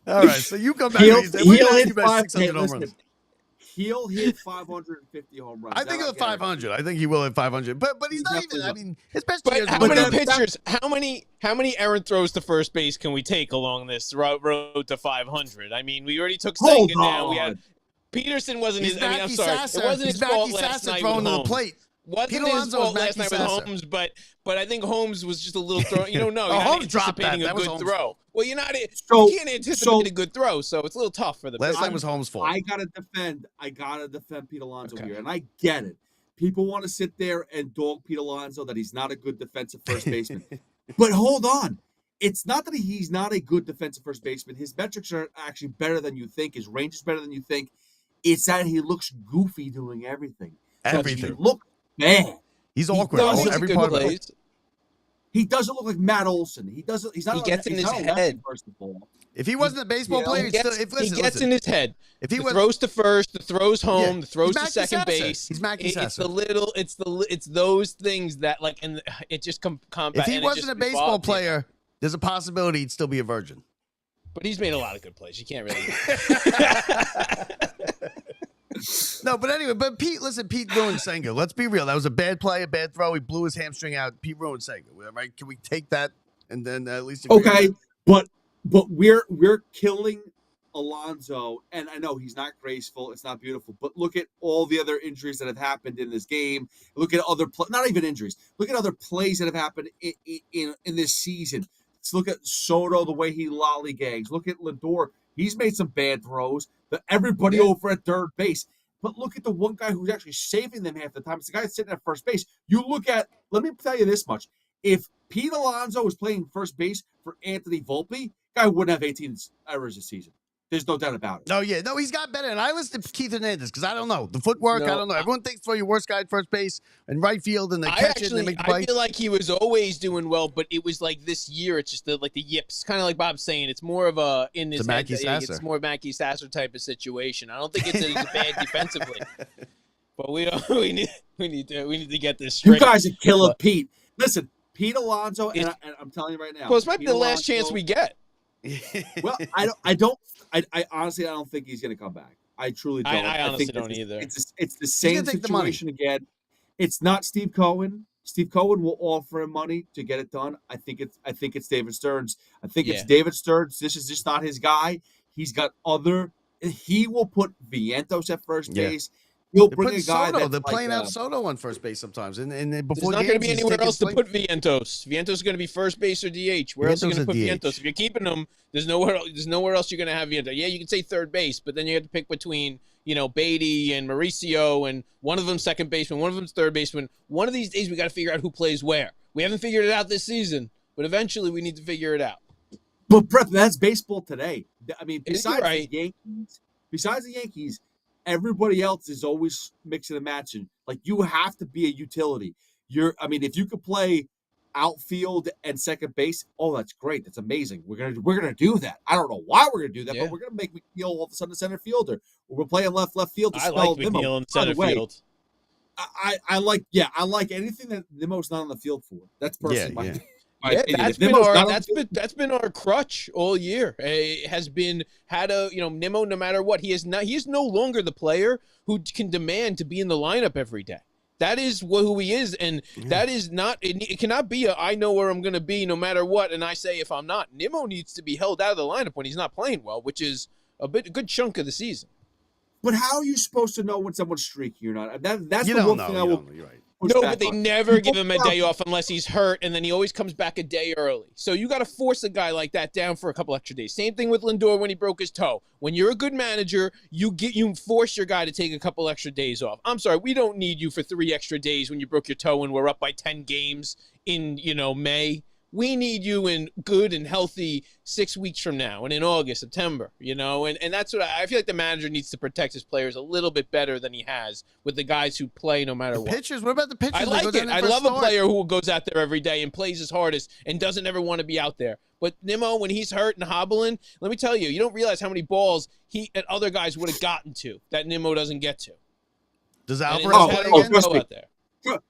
B: All right, so you come back.
D: He'll
B: hit
D: hit
B: 600 home runs.
D: He'll hit 550 home runs.
B: I think he'll hit 500. I think he will hit 500. But he's not even. I mean, his best years.
C: How many pitchers? How many errant throws to first base can we take along this road to 500? I mean, we already took Senga down. We had Peterson wasn't his. I mean, I'm sorry, it wasn't his fault last night with Holmes. Wasn't his fault last night with Holmes, but I think Holmes was just a little throw. You're not anticipating a good throw. Well, you can't anticipate a good throw, so it's a little tough for the
B: last time was Holmes' fault.
D: I gotta defend Pete Alonso here, and I get it. People want to sit there and dog Pete Alonso that he's not a good defensive first baseman. But hold on. It's not that he's not a good defensive first baseman. His metrics are actually better than you think. His range is better than you think. It's that he looks goofy doing everything.
B: Everything.
D: He look bad.
B: He's awkward. Every part of it.
D: He doesn't look like Matt Olson. He doesn't. He's not.
C: He gets in his head.
D: First of all,
B: if he wasn't a baseball player,
C: he gets in his head. If he throws to first, the throws home, the throws to second base.
B: He's Mackie Sasser.
C: It's those things that like, and it just combat.
B: If he wasn't a baseball player, there's a possibility he'd still be a virgin.
C: But he's made a lot of good plays. You can't really.
B: No, but anyway, Pete ruined Senga. Let's be real. That was a bad play, a bad throw. He blew his hamstring out. Pete ruined Senga. Right? Can we take that and then at least
D: okay? But we're killing Alonso, and I know he's not graceful. It's not beautiful. But look at all the other injuries that have happened in this game. Look at other not even injuries. Look at other plays that have happened in this season. Let's look at Soto, the way he lollygags. Look at Lindor. He's made some bad throws. But everybody over at third base. But look at the one guy who's actually saving them half the time. It's the guy that's sitting at first base. Let me tell you this much. If Pete Alonso was playing first base for Anthony Volpe, guy wouldn't have 18 errors this season. There's no doubt about it.
B: Oh, yeah. No, he's got better. And I listen to Keith Hernandez because I don't know. The footwork, I don't know. Everyone thinks throw your worst guy at first base and right field and they catch it and they make the play.
C: I feel like he was always doing well, but it was like this year, it's just the yips. Kind of like Bob's saying, it's more of a, in his head, it's more Mackey Sasser type of situation. I don't think it's bad defensively. But we need to get this straight.
D: You guys are killing Pete. Listen, Pete Alonso, and I'm telling you right now.
C: Well, this might be the last chance we get.
D: Well, I honestly don't think he's going to come back. I truly don't.
C: I honestly don't either.
D: It's the same situation again. It's not Steve Cohen. Steve Cohen will offer him money to get it done. I think it's David Stearns. I think it's David Stearns. This is just not his guy. He's got other. He will put Vientos at first base. He'll bring a guy.
B: They're playing out Soto on first base sometimes, and before
C: there's not going to be anywhere else to put Vientos. Vientos is going to be first base or DH. Where else are you going to put Vientos? If you're keeping him, there's nowhere else you're going to have Vientos. Yeah, you can say third base, but then you have to pick between Beatty and Mauricio, and one of them second baseman, one of them's third baseman. One of these days we got to figure out who plays where. We haven't figured it out this season, but eventually we need to figure it out.
D: But Brett, that's baseball today. I mean, besides the Yankees. Everybody else is always mixing and matching. Like, you have to be a utility. If you could play outfield and second base, that's great. That's amazing. We're gonna do that. I don't know why we're gonna do that, but we're gonna make McNeil all of a sudden a center fielder. We're playing left field to spell
C: McNeil in center field.
D: I like anything that Nimmo's not on the field for. That's personally my opinion. That's
C: been our crutch all year. It has been Nimmo, no matter what, he is no longer the player who can demand to be in the lineup every day. That is who he is, and that is not. It cannot be I know where I'm going to be no matter what, and I say if I'm not. Nimmo needs to be held out of the lineup when he's not playing well, which is a good chunk of the season.
D: But how are you supposed to know when someone's streaky or not? That's the one thing I will.
B: You're right.
C: No, but they never give him a day off unless he's hurt, and then he always comes back a day early. So you got to force a guy like that down for a couple extra days. Same thing with Lindor when he broke his toe. When you're a good manager, you force your guy to take a couple extra days off. I'm sorry, we don't need you for 3 extra days when you broke your toe and we're up by 10 games in May. We need you in good and healthy 6 weeks from now and in August, September, and that's what I feel like the manager needs to protect his players a little bit better than he has with the guys who play no matter what.
B: Pitchers, what about the pitchers?
C: I like it. I love a player who goes out there every day and plays his hardest and doesn't ever want to be out there. But Nimmo, when he's hurt and hobbling, let me tell you, you don't realize how many balls he and other guys would have gotten to that Nimmo doesn't get to.
B: Does Alvarez
C: go out there?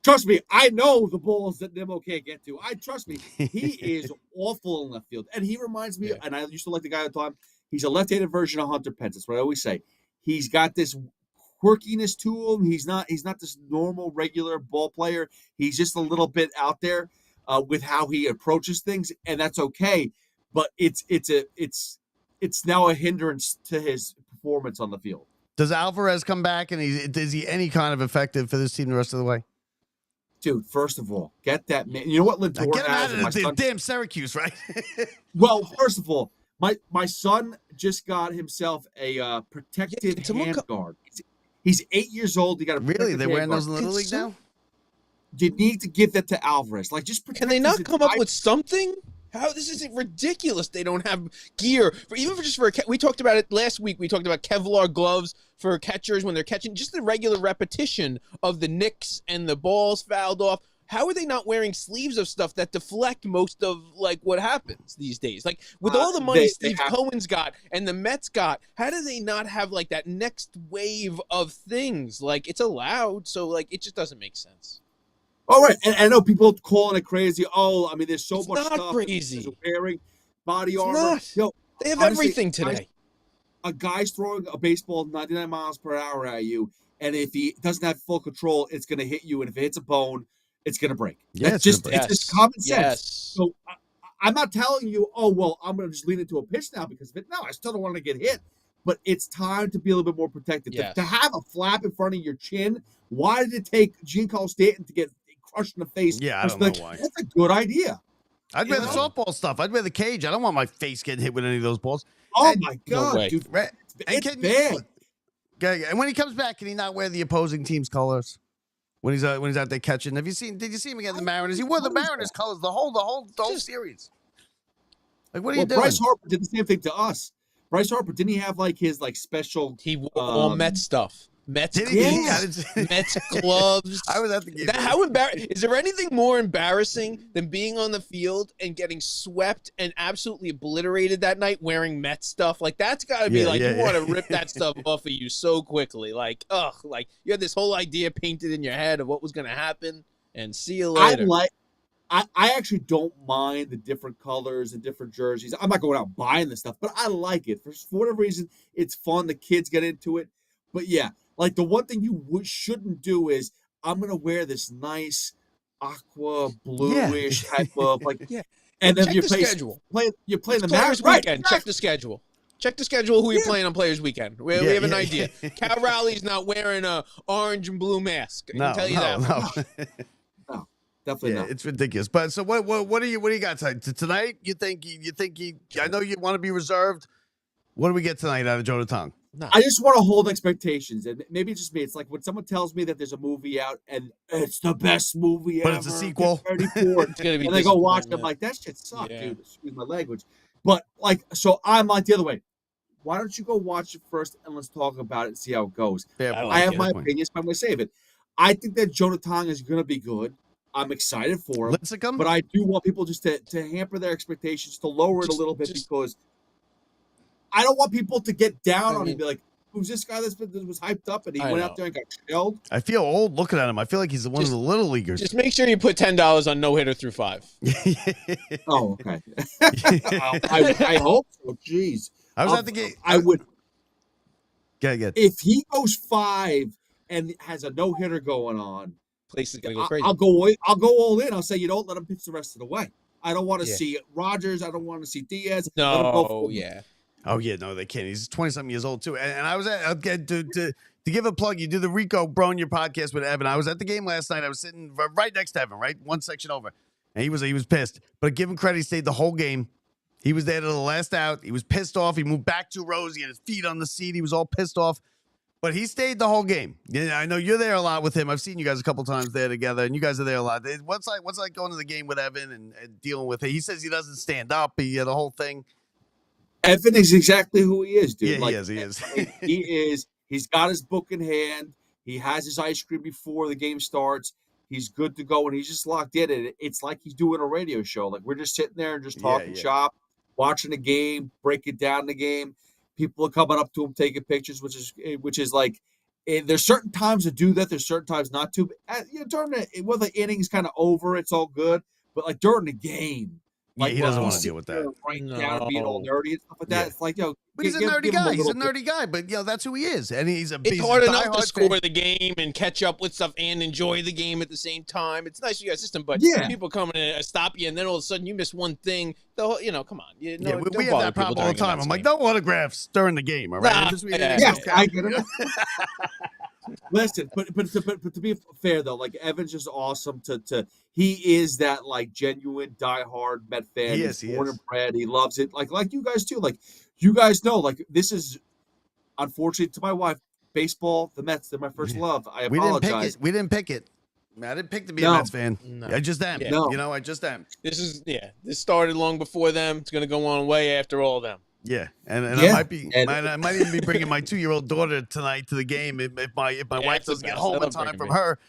D: Trust me, I know the balls that Nimmo can't get to. Trust me, he is awful in left field. And he reminds me, and I used to like the guy at the time, he's a left-handed version of Hunter Pence. That's what I always say. He's got this quirkiness to him. He's not this normal, regular ball player. He's just a little bit out there with how he approaches things, and that's okay. But it's now a hindrance to his performance on the field.
B: Does Alvarez come back, and is he any kind of effective for this team the rest of the way?
D: Dude, first of all, get that man. You know what Lindor
B: get him out of damn Syracuse, right?
D: Well, first of all, my son just got himself a protected hand guard. He's 8 years old. He got a
B: really? They're wearing those in the Little League now?
D: You need to give that to Alvarez. Like, just protect.
C: Can they not come up with something? How this is ridiculous. They don't have gear we talked about it last week. We talked about Kevlar gloves for catchers when they're catching, just the regular repetition of the nicks and the balls fouled off. How are they not wearing sleeves of stuff that deflect most of what happens these days? Like with all the money Steve Cohen's got and the Mets got, how do they not have that next wave of things? It's allowed, so it just doesn't make sense.
D: All right, and I know people calling it crazy. Oh, I mean, there's so much stuff.
C: It's not crazy.
D: Wearing body armor.
C: Not. They have everything today.
D: A guy's throwing a baseball 99 miles per hour at you, and if he doesn't have full control, it's going to hit you, and if it hits a bone, it's going to break.
B: Yeah,
D: it's just common sense.
C: Yes.
D: So I'm not telling you, oh, well, I'm going to just lean into a pitch now because of it. No, I still don't want to get hit. But it's time to be a little bit more protected.
C: Yes.
D: To have a flap in front of your chin, why did it take Giancarlo Stanton to get crushed in the face?
B: Yeah, I don't know why.
D: That's a good idea.
B: I'd wear the softball stuff. I'd wear the cage. I don't want my face getting hit with any of those balls.
D: Oh, my God, dude.
B: It's
D: bad.
B: Okay, and when he comes back, can he not wear the opposing team's colors? When he's out there catching? Did you see him against the Mariners? He wore the Mariners colors the whole series. What are you doing?
D: Bryce Harper did the same thing to us. Bryce Harper, didn't he have like his like special?
C: He wore all Mets stuff. Mets
B: Did
C: cleats,
B: he?
C: Mets gloves.
B: I was at the game.
C: How embarrassing! Is there anything more embarrassing than being on the field and getting swept and absolutely obliterated that night wearing Mets stuff? Like that's got to be want to rip that stuff off of you so quickly. Like like you had this whole idea painted in your head of what was going to happen, and see you later.
D: I actually don't mind the different colors and different jerseys. I'm not going out buying this stuff, but I like it for whatever reason. It's fun. The kids get into it, but yeah. Like, the one thing you shouldn't do is, I'm going to wear this nice aqua bluish type of, like, and then
C: you play
D: the
C: Players Weekend.
D: Right.
C: Check the schedule. Check the schedule who you're playing on Players Weekend. We have an idea. Cal Rowley's not wearing a orange and blue mask. I can tell you that.
D: No, definitely not.
B: It's ridiculous. But so what do you got tonight? You think I know you want to be reserved. What do we get tonight out of Jonah Tong?
C: No.
D: I just want to hold expectations, and maybe it's just me. It's like when someone tells me that there's a movie out and it's the best movie ever,
B: but it's a sequel.
D: and they go watch them. Like, that shit sucked, dude. Excuse my language. But so I'm like the other way. Why don't you go watch it first and let's talk about it and see how it goes? I have my opinions, but I'm going to save it. I think that Jonah Tong is going to be good. I'm excited for him, but I do want people just to hamper their expectations, to lower it a little bit, because I don't want people to get down on him and be like, who's this guy that was hyped up and he went out there and got shelled?
B: I feel old looking at him. I feel like he's one of the little leaguers.
C: Just make sure you put $10 on no hitter through 5.
D: Oh, okay. I hope so. Jeez.
B: I was at the game.
D: I would.
B: Get.
D: If he goes 5 and has a no hitter going on,
C: place is gonna go crazy.
D: I'll go all in. I'll say, you don't let him pitch the rest of the way. I don't want to see Rogers. I don't want to see Diaz.
C: No, yeah.
B: Oh yeah, no, they can't. He's 20-something years old too. And I was at to give a plug. You do the Rico Brown your podcast with Evan. I was at the game last night. I was sitting right next to Evan, right one section over, and he was pissed. But give him credit, he stayed the whole game. He was there to the last out. He was pissed off. He moved back 2 rows. He had his feet on the seat. He was all pissed off. But he stayed the whole game. Yeah, I know you're there a lot with him. I've seen you guys a couple times there together, and you guys are there a lot. What's like going to the game with Evan and dealing with it? He says he doesn't stand up. The whole thing.
D: Evan is exactly who he is, dude.
B: Yeah, he is.
D: He is. He's got his book in hand. He has his ice cream before the game starts. He's good to go, and he's just locked in. And it's like he's doing a radio show. Like, we're just sitting there and just talking shop, watching the game, breaking down the game. People are coming up to him, taking pictures, which is like, there's certain times to do that. There's certain times not to. But, during the innings kind of over, it's all good. But like during the game, like,
B: he doesn't want to deal with that.
D: Right down, being all nerdy and stuff like that. It's like,
B: but he's a nerdy guy. He's a nerdy guy, but that's who he is, and he's a.
C: It's hard enough to score the game and catch up with stuff and enjoy the game at the same time. It's nice you got a system, but people come in and stop you, and then all of a sudden you miss one thing. Come on.
B: We have that problem all the time. I'm like, no autographs during the game. All right.
D: I get it. Listen, but to be fair though, like, Evan's just awesome. He is that like genuine diehard Met fan. He's born and bred. He loves it. Like you guys too. Like, you guys know, like, this is, unfortunately to my wife, baseball, the Mets, they're my first love. I apologize.
B: We didn't pick it. I didn't pick to be a Mets fan.
C: No.
B: I just am.
C: Yeah.
B: I just am.
C: This started long before them. It's going to go on way after all of them.
B: Yeah, and I might even be bringing my 2-year-old daughter tonight to the game if my wife doesn't get home in time from her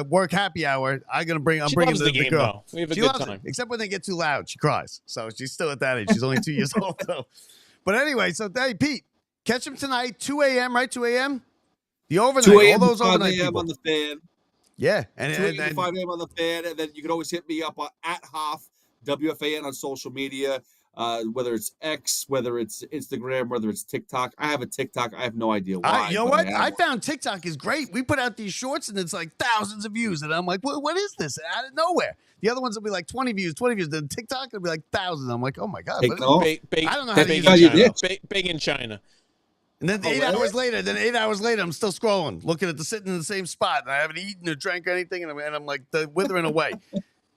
B: work happy hour. I'm bringing the girl.
C: We have a good time.
B: Except when they get too loud, she cries. So she's still at that age. She's only 2 years old though. But anyway, so hey, Pete, catch him tonight, 2 a.m. Right, 2 a.m. The overnight,
D: 2 a.m.
B: all those overnight
D: 5 a.m.
B: people
D: on the fan.
B: Yeah,
D: and 2 a.m. 5 a.m. on the fan, and then you can always hit me up at Hoff WFAN on social media. Whether it's X, whether it's Instagram, whether it's TikTok. I have a TikTok. I have no idea why.
B: You know what? I found TikTok is great. We put out these shorts and it's like thousands of views. And I'm like, what is this? Out of nowhere. The other ones will be like 20 views. Then TikTok will be like thousands. I'm like, oh my God.
C: I don't know how to use it. Big in China.
B: And then 8 hours later, I'm still scrolling, looking at sitting in the same spot. And I haven't eaten or drank or anything. And I'm like withering away.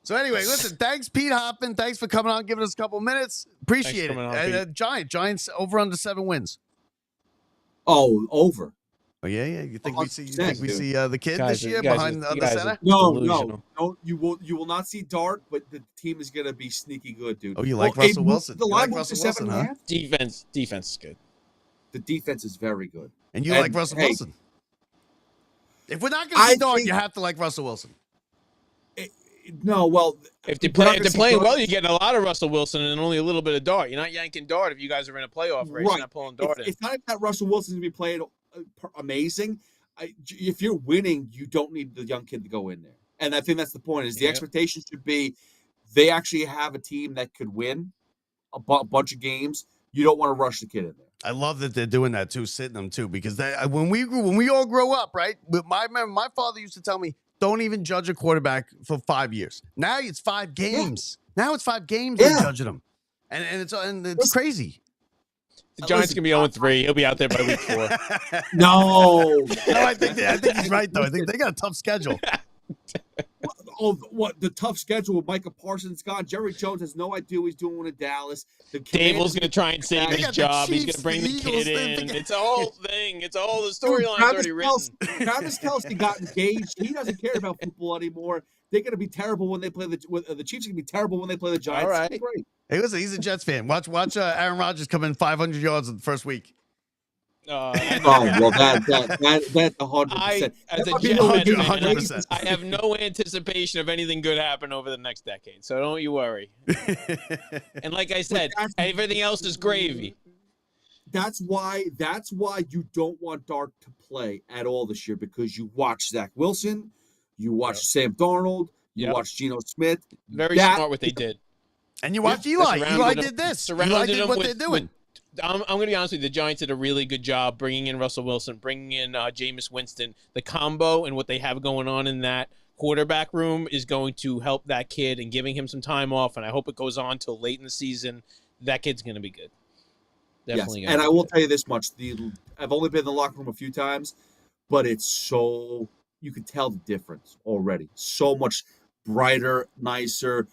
B: So anyway, listen, thanks, Pete Hoffman. Thanks for coming on, giving us a couple minutes. Appreciate it. Giants over under 7 wins.
D: Oh, over.
B: Oh yeah. You think we see? You think we
D: 100%,
B: see the kid
C: Guys
B: this
C: are-
B: year
C: you guys
B: behind
C: are- you
B: the
C: guys are-
B: center?
D: No,
C: Delusional.
D: no. You will not see Dart, but the team is gonna be sneaky good, dude.
B: Oh, you like Russell Wilson?
D: The
B: You
D: line
B: like
D: moved to
B: Russell Wilson,
D: 7.5.
C: Defense is good.
D: The defense is very good.
B: And you
D: And,
B: like Russell
D: hey,
B: Wilson? If we're not going to
D: I
B: see Dart,
D: think-
B: you have to like Russell Wilson.
D: No, well,
C: If they're,
D: we're not
C: if
D: gonna
C: they're
D: see
C: playing
D: Dart.
C: well, you're getting a lot of Russell Wilson and only a little bit of Dart. You're not yanking Dart if you guys are in a playoff race.
D: Right.
C: You're not pulling Dart in.
D: It's not that Russell Wilson's gonna be playing amazing. If you're winning, you don't need the young kid to go in there. And I think that's the point. Is the
C: Yep.
D: expectation should be they actually have a team that could win a bunch of games. You don't want to rush the kid in there.
B: I love that they're doing that too, sitting them too, because when we all grow up, right? My father used to tell me, don't even judge a quarterback for 5 years. Now it's 5 games. Now it's 5 games they're judging them, and it's crazy.
C: The Giants can be 0-3. He'll be out there by week 4.
D: No,
B: I think he's right though. I think they got a tough schedule.
D: what the tough schedule with Micah Parsons gone. Jerry Jones has no idea what he's doing in Dallas. The
C: Dable's going to try and save
B: They
C: his
B: got the
C: job. He's going
B: Chiefs,
C: to bring
B: the
C: the
B: Eagles,
C: kid
B: they
C: in.
B: got-
C: It's a whole thing. It's all the
D: Dude,
C: storylines already written.
D: Travis Kelce got engaged. He doesn't care about football anymore. They're going to be terrible when they play the Chiefs. Are going to be terrible when they play the Giants.
C: All right.
D: It's great.
B: Hey, listen, he's a Jets fan. Watch Aaron Rodgers come in 500 yards in the first week.
D: Oh well, that's 100%.
C: As a
D: That might be
C: Jet
D: little
C: fan,
B: 100%.
C: I have no anticipation of anything good happen over the next decade. So don't you worry. And like I said, everything else is gravy.
D: That's why you don't want Dart to play at all this year, because you watch Zach Wilson, you watch Sam Darnold, you watch Geno Smith.
C: Very smart what they did.
B: And you watch Eli. Eli did this. Eli did what they're doing.
C: I'm going to be honest with you. The Giants did a really good job bringing in Russell Wilson, bringing in Jameis Winston. The combo and what they have going on in that quarterback room is going to help that kid and giving him some time off. And I hope it goes on till late in the season. That kid's going to be good. Definitely.
D: Yes. And I will tell you this much: I've only been in the locker room a few times, but it's so you can tell the difference already. So much brighter, nicer.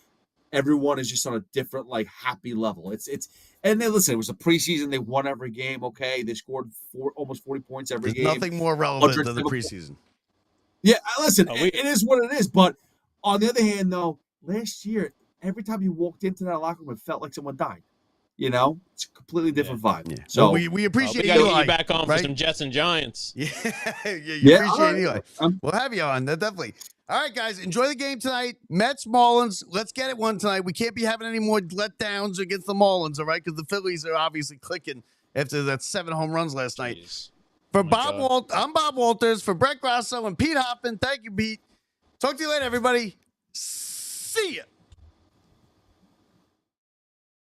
D: Everyone is just on a different, happy level. It's. And then listen, it was a preseason. They won every game. Okay, they scored almost 40 points every game.
B: There's nothing more relevant than the preseason.
D: Yeah, listen, it is what it is. But on the other hand, though, last year, every time you walked into that locker room, it felt like someone died. It's a completely different vibe.
B: Yeah.
D: So
B: well, we appreciate
C: we got to
B: Eli,
C: get you back on
B: right?
C: for some Jets and Giants.
B: Yeah,
D: Yeah,
B: appreciate Eli.
D: right.
B: We'll have you on. Definitely. All right, guys, enjoy the game tonight. Mets, Marlins. Let's get it one tonight. We can't be having any more letdowns against the Marlins, all right? Because the Phillies are obviously clicking after that 7 home runs last night.
C: Jeez.
B: For I'm Bob Walters. For Brett Grasso and Pete Hoffman, thank you, Pete. Talk to you later, everybody. See ya.